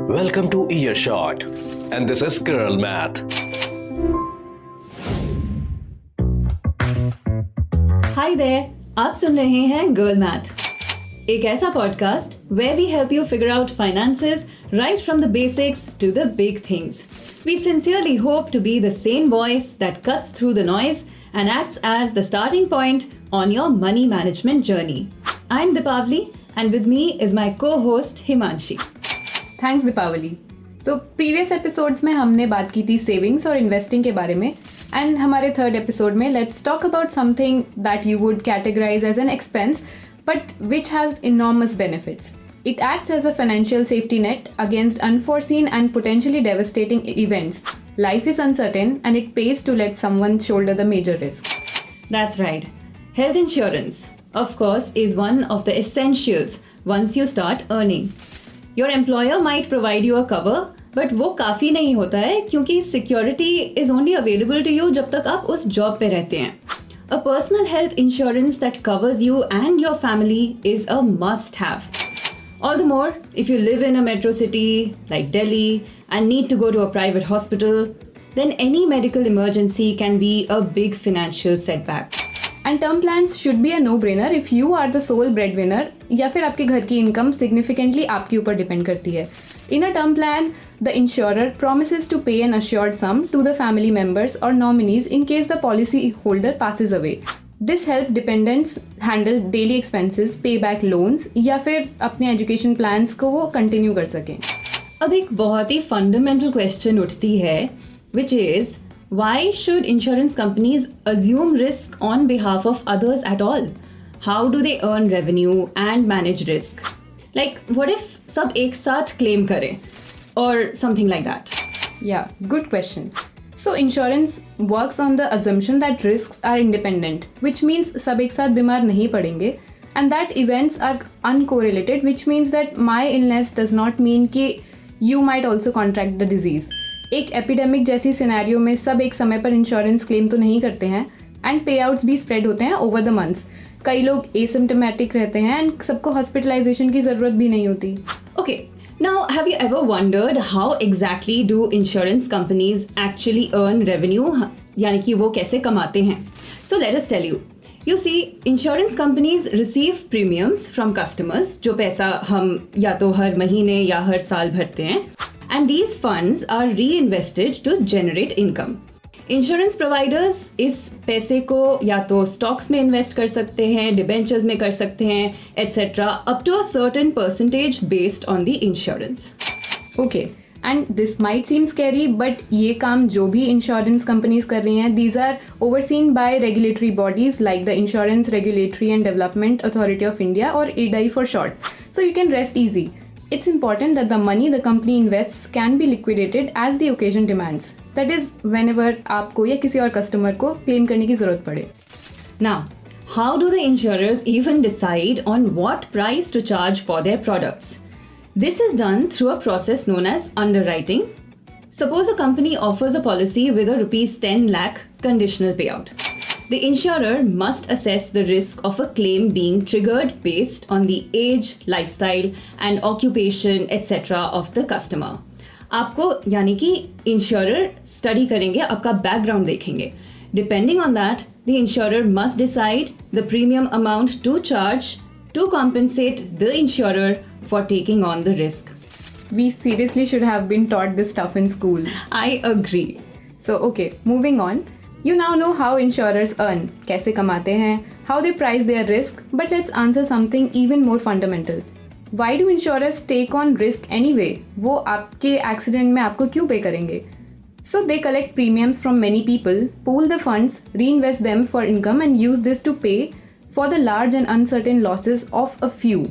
Welcome to Earshot, and this is Girl Math. Hi there, आप सुन रहे हैं girl math, एक ऐसा podcast where we help you figure out finances right from the basics to the big things. We sincerely hope to be the sane voice that cuts through the noise and acts as the starting point on your money management journey. I'm Dipavali and with me is my co-host Himanshi. Thanks Deepawali. So previous episodes में हमने बात की थी savings और investing के बारे में, and हमारे थर्ड एपिसोड में let's talk about something that you would categorise as an expense but which has enormous benefits. It acts as a financial safety net against unforeseen and potentially devastating events. Life is uncertain and it pays to let someone shoulder the major risk. That's right. Health insurance, of course, is one of the essentials once you start earning. Your employer might provide you a cover, but वो काफ़ी नहीं होता है क्योंकि security is only available to you जब तक आप उस job पे रहते हैं. A personal health insurance that covers you and your family is a must-have. All the more if you live in a metro city like Delhi and need to go to a private hospital, then any medical emergency can be a big financial setback. And term plans should be a no-brainer if you are the sole breadwinner या फिर आपके घर की income significantly आपके ऊपर depend करती है. In a term plan, the insurer promises to pay an assured sum to the family members or nominees in case the policy holder passes away. This help dependents handle daily expenses, pay back loans या फिर अपने education plans को वो continue कर सकें. अब एक बहुत ही फंडामेंटल क्वेश्चन उठती है, which is why should insurance companies assume risk on behalf of others at all? How do they earn revenue and manage risk? Like, what if सब एक साथ claim करें or something like that? Yeah, good question. So insurance works on the assumption that risks are independent, which means सब एक साथ बीमार नहीं पड़ेंगे, and that events are uncorrelated, which means that my illness does not mean कि you might also contract the disease. एक epidemic जैसी scenario में सब एक समय पर इंश्योरेंस क्लेम तो नहीं करते हैं एंड पे आउट्स भी स्प्रेड होते हैं ओवर द मंथ्स. कई लोग एसिम्टोमेटिक रहते हैं एंड सबको हॉस्पिटलाइजेशन की ज़रूरत भी नहीं होती. Okay, now have you ever wondered how exactly do insurance companies actually earn revenue? यानी कि वो कैसे कमाते हैं? So let us tell you. You see, insurance companies receive premiums from customers, जो पैसा हम या तो हर महीने या हर साल भरते हैं. And these funds are reinvested to generate income. Insurance providers इस पैसे को या तो stocks में invest कर सकते हैं, debentures में कर सकते हैं, etc. up to a certain percentage based on the insurance. Okay, and this might seem scary, but ये काम जो भी insurance companies कर रही हैं, these are overseen by regulatory bodies like the Insurance Regulatory and Development Authority of India or IRDAI for short. So you can rest easy. It's important that the money the company invests can be liquidated as the occasion demands. That is, whenever आपको या किसी और customer को claim करने की ज़रूरत पड़े. Now, how do the insurers even decide on what price to charge for their products? This is done through a process known as underwriting. Suppose a company offers a policy with a rupees 10 lakh conditional payout. The insurer must assess the risk of a claim being triggered based on the age, lifestyle, and occupation, etc. of the customer. आपको यानी कि insurer study करेंगे, आपका background देखेंगे. Depending on that, the insurer must decide the premium amount to charge to compensate the insurer for taking on the risk. We seriously should have been taught this stuff in school. I agree. So okay, moving on. You now know how insurers earn, कैसे कमाते हैं, how they price their risk, but let's answer something even more fundamental. Why do insurers take on risk anyway? वो आपके accident में आपको क्यों पे करेंगे? So they collect premiums from many people, pool the funds, reinvest them for income and use this to pay for the large and uncertain losses of a few.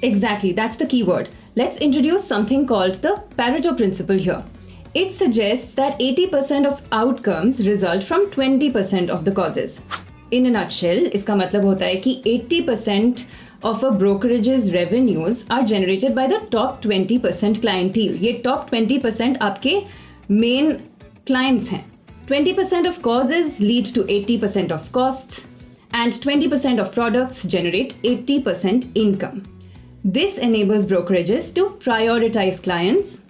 Exactly, that's the key word. Let's introduce something called the Pareto principle here. It suggests that 80% of outcomes result from 20% of the causes. In a nutshell, इसका मतलब होता है कि 80% of a brokerage's revenues are generated by the top 20% clientele. ये top 20% आपके main clients हैं. 20% of causes lead to 80% of costs, and 20% of products generate 80% income. This enables brokerages to prioritize clients,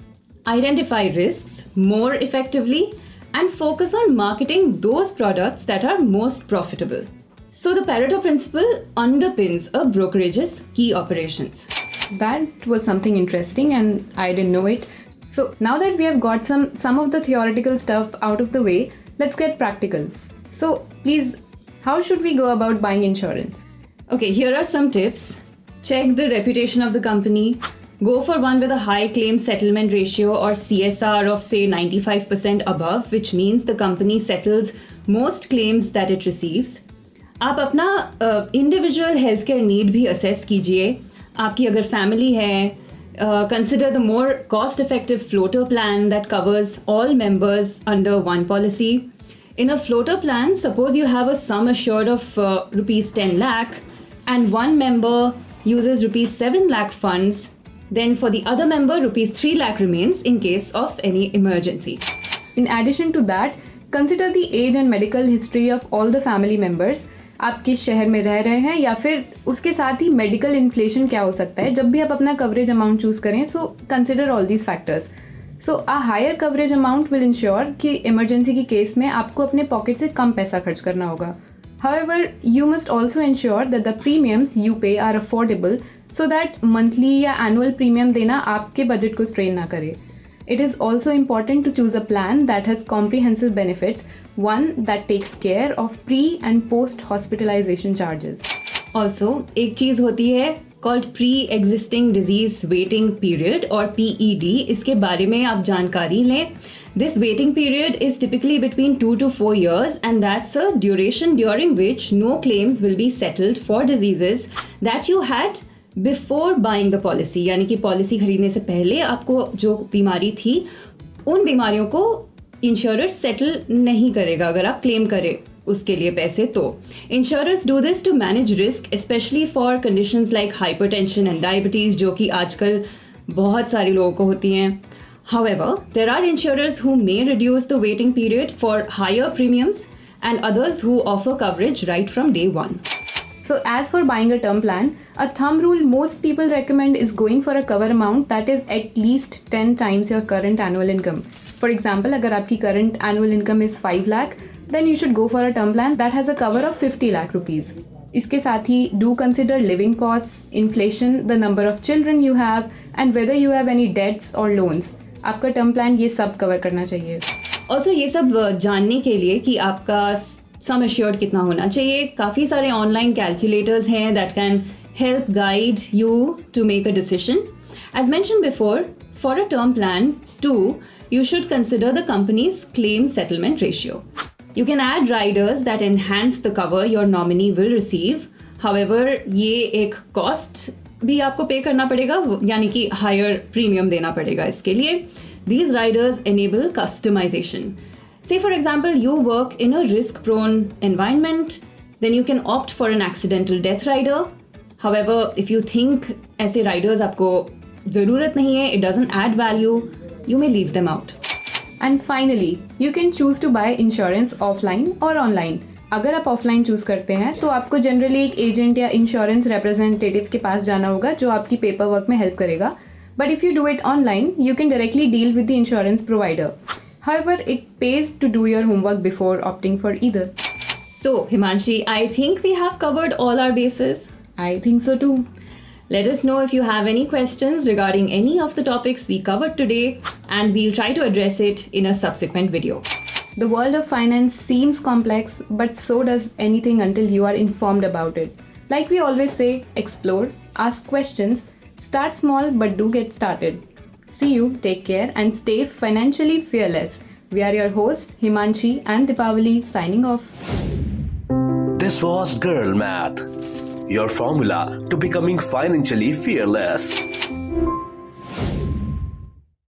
identify risks more effectively, and focus on marketing those products that are most profitable. So the Pareto principle underpins a brokerage's key operations. That was something interesting and I didn't know it. So now that we have got some of the theoretical stuff out of the way, let's get practical. So please, how should we go about buying insurance? Okay, here are some tips. Check the reputation of the company. Go for one with a high claim settlement ratio or CSR of say 95% above, which means the company settles most claims that it receives. आप अपना individual health care need भी assess कीजिए. आपकी अगर family है, consider the more cost-effective floater plan that covers all members under one policy. In a floater plan, suppose you have a sum assured of rupees 10 lakh and one member uses rupees 7 lakh funds, then for the other member, rupees 3 lakh remains in case of any emergency. In addition to that, consider the age and medical history of all the family members. आप किस शहर में रह रहे हैं या फिर उसके साथ ही मेडिकल इन्फ्लेशन क्या हो सकता है. जब भी आप अपना कवरेज अमाउंट चूज करें, so consider all these factors. So a higher coverage amount will ensure कि इमरजेंसी के केस में आपको अपने पॉकेट से कम पैसा खर्च करना होगा. However, you must also ensure that the premiums you pay are affordable so that monthly या annual premium देना आपके बजट को स्ट्रेन ना करे. It is also important to choose a plan that has comprehensive benefits, one that takes care of pre- and post-hospitalization charges. Also, एक चीज़ होती है called pre-existing disease waiting period or PED. इसके बारे में आप जानकारी लें. This waiting period is typically between 2 to 4 years, and that's a duration during which no claims will be settled for diseases that you had before buying the policy. यानी कि policy खरीदने से पहले आपको जो बीमारी थी, उन बीमारियों को इंश्योरर सेटल नहीं करेगा अगर आप क्लेम करें उसके लिए पैसे. तो insurers do this to manage risk, specially for conditions like hypertension and diabetes, जो कि आजकल बहुत सारे लोगों को होती हैं. However, there are insurers who may reduce the waiting period for higher premiums and others who offer coverage right from day one. So as for buying a term plan, a thumb rule most people recommend is going for a cover amount that is at least 10 times your current annual income. For example, अगर आपकी current annual income is 5 lakh, then you should go for a term plan that has a cover of 50 lakh rupees. इसके साथ ही do consider living costs, inflation, the number of children you have, and whether you have any debts or loans. आपका term plan ये सब cover करना चाहिए. Also, ये सब जानने के लिए कि आपका सम एश्योर्ड कितना होना चाहिए, काफ़ी सारे ऑनलाइन कैलकुलेटर्स हैं that can help guide you to make a decision. As mention before, for a term plan 2, you should consider the company's claim settlement ratio. You can add riders that enhance the cover your nominee will receive. However, ये एक cost भी आपको पे करना पड़ेगा, यानी कि higher premium देना पड़ेगा इसके लिए. These riders enable customization. Say for example, you work in a risk-prone environment, then you can opt for an accidental death rider. However, if you think ऐसे riders आपको ज़रूरत नहीं है, it doesn't add value, you may leave them out. And finally, you can choose to buy insurance offline or online. अगर आप offline choose करते हैं तो आपको जनरली एक एजेंट या इंश्योरेंस रिप्रेजेंटेटिव के पास जाना होगा जो आपकी पेपर वर्क में हेल्प करेगा. But if you do it online, you can directly deal with the insurance provider. However, it pays to do your homework before opting for either. So, Himanshi, I think we have covered all our bases. I think so too. Let us know if you have any questions regarding any of the topics we covered today, and we'll try to address it in a subsequent video. The world of finance seems complex, but so does anything until you are informed about it. Like we always say, explore, ask questions, start small but do get started. See you, take care, and stay financially fearless. We are your hosts, Himanshi and Deepavali, signing off. This was Girl Math, your formula to becoming financially fearless.